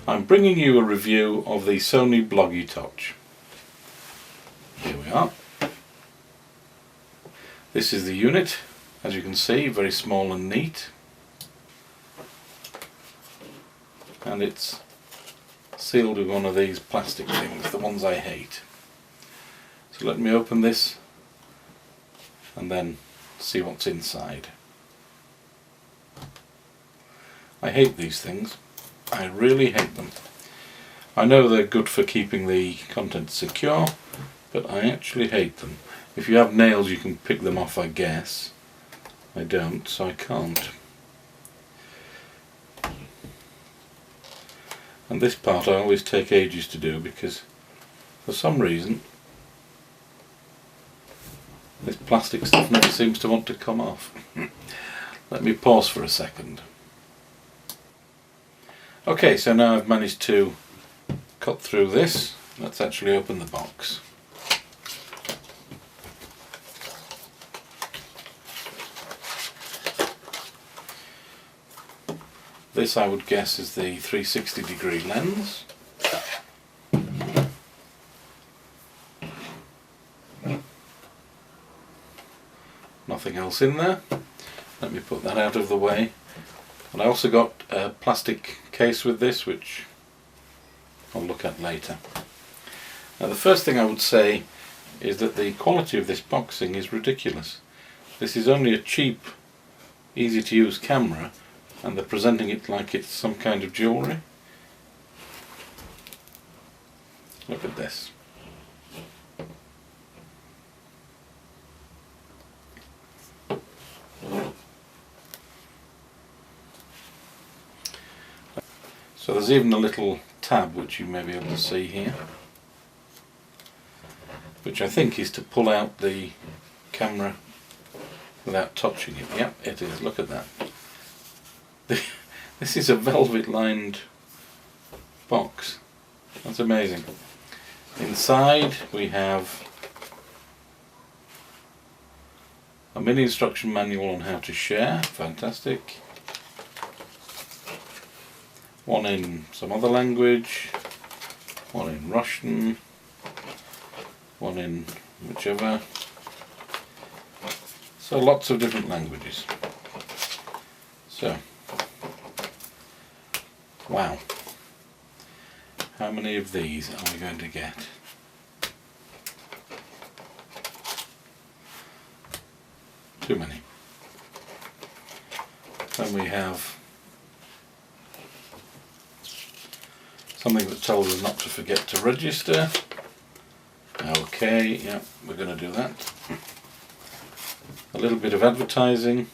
I'm bringing you a review of the Sony Bloggie Touch. Here we are. This is the unit, as you can see, very small and neat, and it's sealed with one of these plastic things, the ones I hate. So let me open this and then see what's inside. I hate these things. I really hate them. I know they're good for keeping the content secure, but I actually hate them. If you have nails you can pick them off, I guess. I don't, so I can't. And this part I always take ages to do because for some reason this plastic stuff never seems to want to come off. Let me pause for a second. Okay, so now I've managed to cut through this. Let's actually open the box. This, I would guess, is the 360-degree lens. Nothing else in there. Let me put that out of the way. And I also got a plastic case with this, which I'll look at later. Now, the first thing I would say is that the quality of this boxing is ridiculous. This is only a cheap, easy to use camera, and they're presenting it like it's some kind of jewellery. Look at this. So there's even a little tab which you may be able to see here, which I think is to pull out the camera without touching it. Yep, it is. Look at that. This is a velvet lined box. That's amazing. Inside we have a mini instruction manual on how to share. Fantastic. One in some other language, one in Russian, one in whichever. So lots of different languages. So, wow. How many of these are we going to get? Too many. Then we have something that tells us not to forget to register. Okay, yeah, we're going to do that. A little bit of advertising.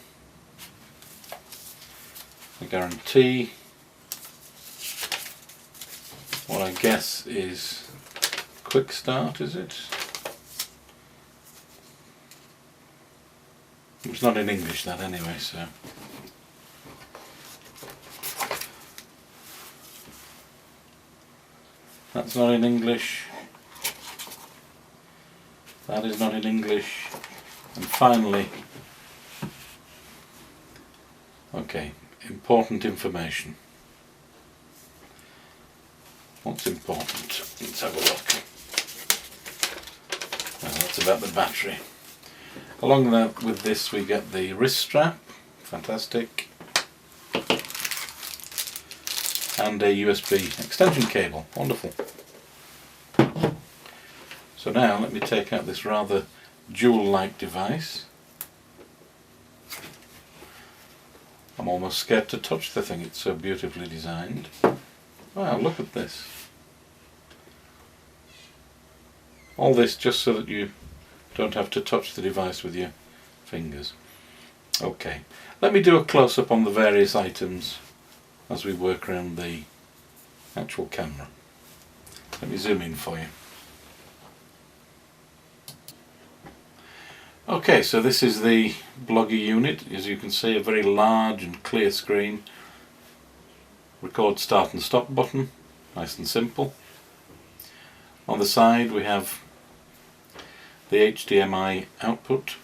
A guarantee. What I guess is quick start, is it? It's not in English, that, anyway, so. That's not in English. That is not in English. And finally, okay, important information. What's important? Let's have a look. Well, that's about the battery. Along with this we get the wrist strap. Fantastic. And a USB extension cable. Wonderful. So now let me take out this rather jewel-like device. I'm almost scared to touch the thing, it's so beautifully designed. Wow, look at this. All this just so that you don't have to touch the device with your fingers. Okay, let me do a close-up on the various items as we work around the actual camera. Let me zoom in for you. Okay, so this is the Bloggie unit. As you can see, a very large and clear screen. Record start and stop button, nice and simple. On the side we have the HDMI output.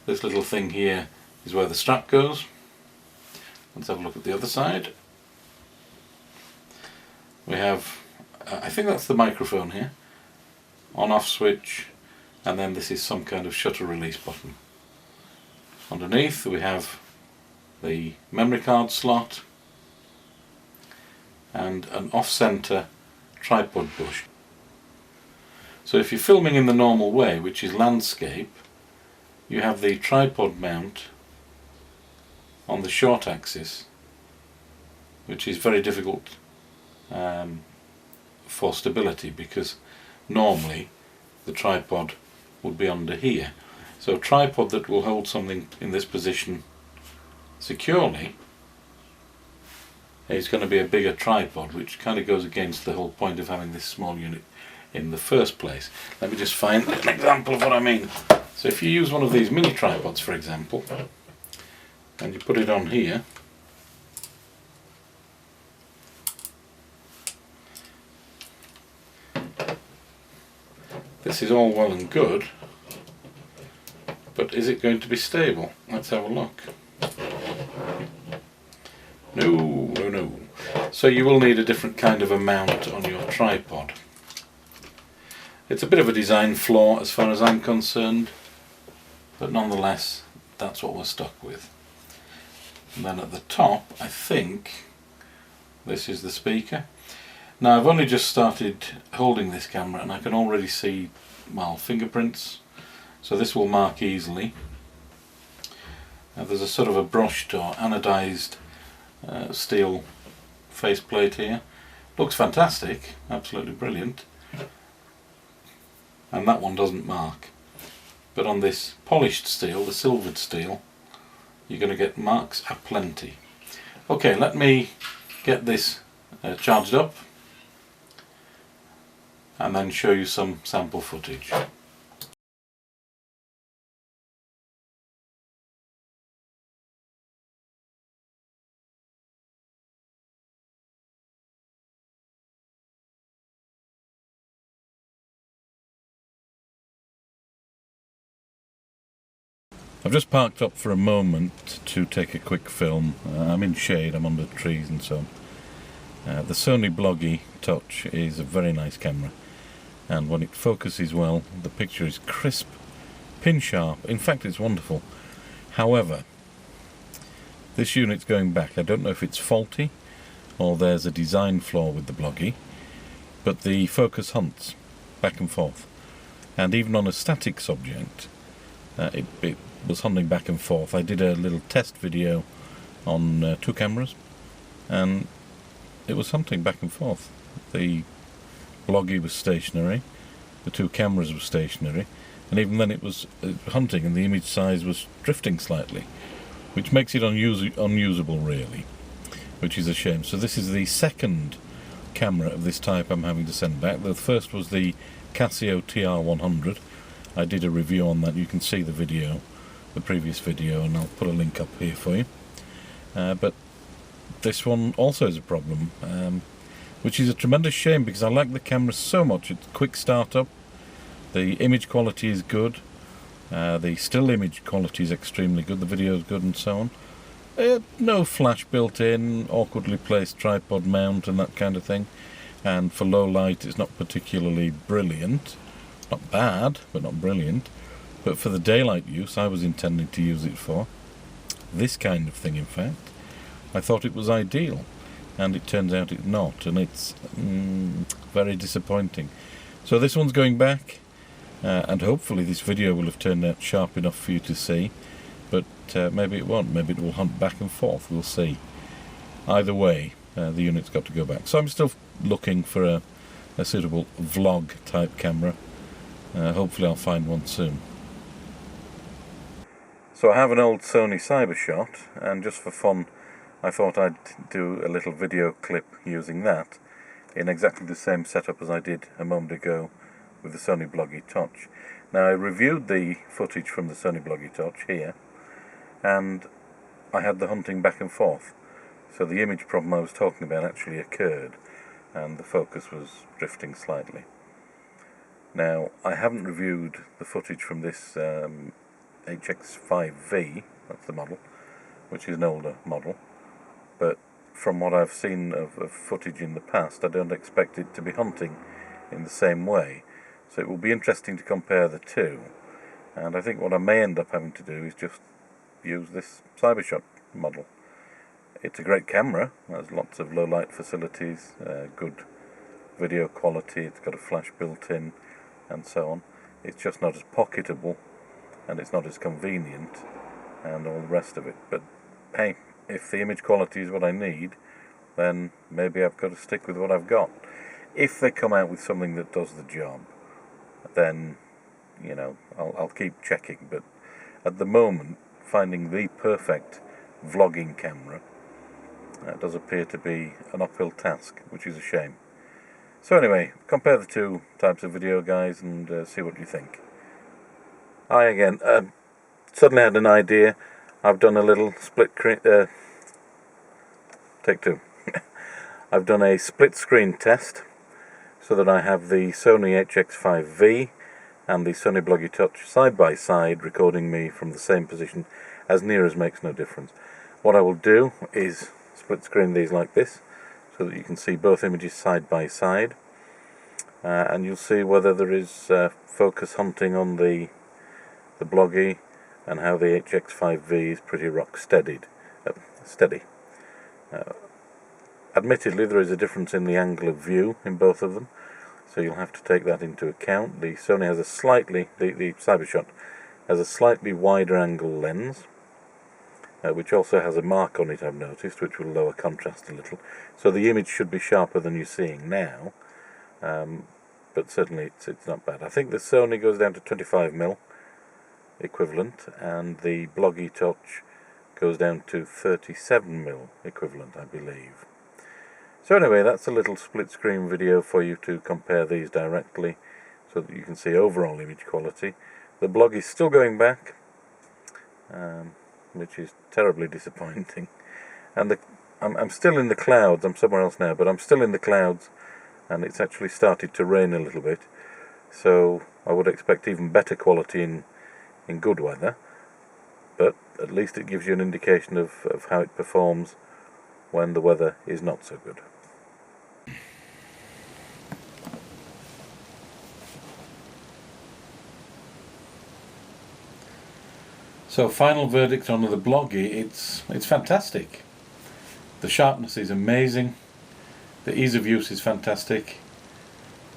This little thing here is where the strap goes. Let's have a look at the other side. we have, I think that's the microphone here, on-off switch, and then this is some kind of shutter release button. Underneath we have the memory card slot and an off-center tripod bush. So if you're filming in the normal way, which is landscape, you have the tripod mount on the short axis, which is very difficult for stability, because normally the tripod would be under here. So a tripod that will hold something in this position securely is going to be a bigger tripod, which kind of goes against the whole point of having this small unit in the first place. Let me just find an example of what I mean. So if you use one of these mini tripods, for example, and you put it on here, this is all well and good, but is it going to be stable? Let's have a look. No. So you will need a different kind of a mount on your tripod. It's a bit of a design flaw as far as I'm concerned, but nonetheless that's what we're stuck with. And then at the top, I think this is the speaker. Now I've only just started holding this camera and I can already see, well, fingerprints, so this will mark easily. There's a sort of a brushed or anodized steel faceplate here. Looks fantastic, absolutely brilliant. And that one doesn't mark. But on this polished steel, the silvered steel, you're going to get marks aplenty. Okay, let me get this charged up and then show you some sample footage. I've just parked up for a moment to take a quick film. I'm in shade, I'm under trees and so on. The Sony Bloggie Touch is a very nice camera, and when it focuses well, the picture is crisp, pin sharp. In fact, it's wonderful. However, this unit's going back. I don't know if it's faulty or there's a design flaw with the Bloggie, but the focus hunts back and forth, and even on a static subject it was hunting back and forth. I did a little test video on 2 cameras and it was hunting back and forth. The Bloggie was stationary, the 2 cameras were stationary, and even then it was hunting and the image size was drifting slightly, which makes it unusable really, which is a shame. So this is the second camera of this type I'm having to send back. The first was the Casio TR100. I did a review on that. You can see the video, the previous video, and I'll put a link up here for you. But this one also is a problem, which is a tremendous shame because I like the camera so much. It's quick startup, the image quality is good, the still image quality is extremely good, the video is good and so on. No flash built in, awkwardly placed tripod mount and that kind of thing, and for low light it's not particularly brilliant. Not bad, but not brilliant. But for the daylight use I was intending to use it for, this kind of thing in fact, I thought it was ideal, and it turns out it's not, and it's very disappointing. So this one's going back, and hopefully this video will have turned out sharp enough for you to see, but maybe it won't. Maybe it will hunt back and forth, we'll see. Either way, the unit's got to go back. So I'm still looking for a suitable vlog type camera. Hopefully I'll find one soon. So I have an old Sony Cybershot, and just for fun I thought I'd do a little video clip using that in exactly the same setup as I did a moment ago with the Sony Bloggie Touch. Now I reviewed the footage from the Sony Bloggie Touch here, and I had the hunting back and forth. So the image problem I was talking about actually occurred, and the focus was drifting slightly. Now, I haven't reviewed the footage from this HX5v, that's the model, which is an older model, but from what I've seen of footage in the past, I don't expect it to be hunting in the same way. So it will be interesting to compare the two. And I think what I may end up having to do is just use this Cybershot model. It's a great camera, it has lots of low light facilities, good video quality, it's got a flash built in and so on. It's just not as pocketable and it's not as convenient and all the rest of it. But hey, if the image quality is what I need, then maybe I've got to stick with what I've got. If they come out with something that does the job, then, you know, I'll keep checking. But at the moment, finding the perfect vlogging camera does appear to be an uphill task, which is a shame. So anyway, compare the two types of video, guys, and see what you think. Hi again. Suddenly had an idea. I've done a little take two. I've done a split screen test so that I have the Sony HX5v and the Sony Bloggie Touch side by side, recording me from the same position as near as makes no difference. What I will do is split screen these like this so that you can see both images side by side, and you'll see whether there is focus hunting on the Bloggie and how the HX5v is pretty rock steady. Admittedly, there is a difference in the angle of view in both of them, so you'll have to take that into account. The Sony has the Cybershot has a slightly wider angle lens, which also has a mark on it, I've noticed, which will lower contrast a little. So the image should be sharper than you're seeing now, but certainly it's not bad. I think the Sony goes down to 25mm equivalent, and the Bloggie Touch goes down to 37mm equivalent, I believe. So anyway, that's a little split screen video for you to compare these directly so that you can see overall image quality. The Bloggie is still going back, which is terribly disappointing. And I'm still in the clouds. I'm somewhere else now, but I'm still in the clouds, and it's actually started to rain a little bit. So I would expect even better quality in good weather, but at least it gives you an indication of how it performs when the weather is not so good. So final verdict on the Bloggie, it's fantastic. The sharpness is amazing, the ease of use is fantastic,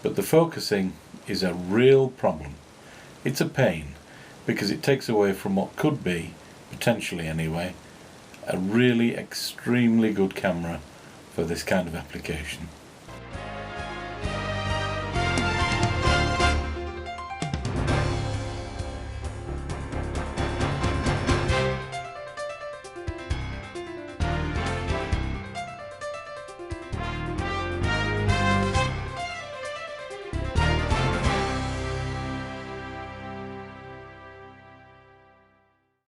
but the focusing is a real problem. It's a pain, because it takes away from what could be, potentially anyway, a really extremely good camera for this kind of application.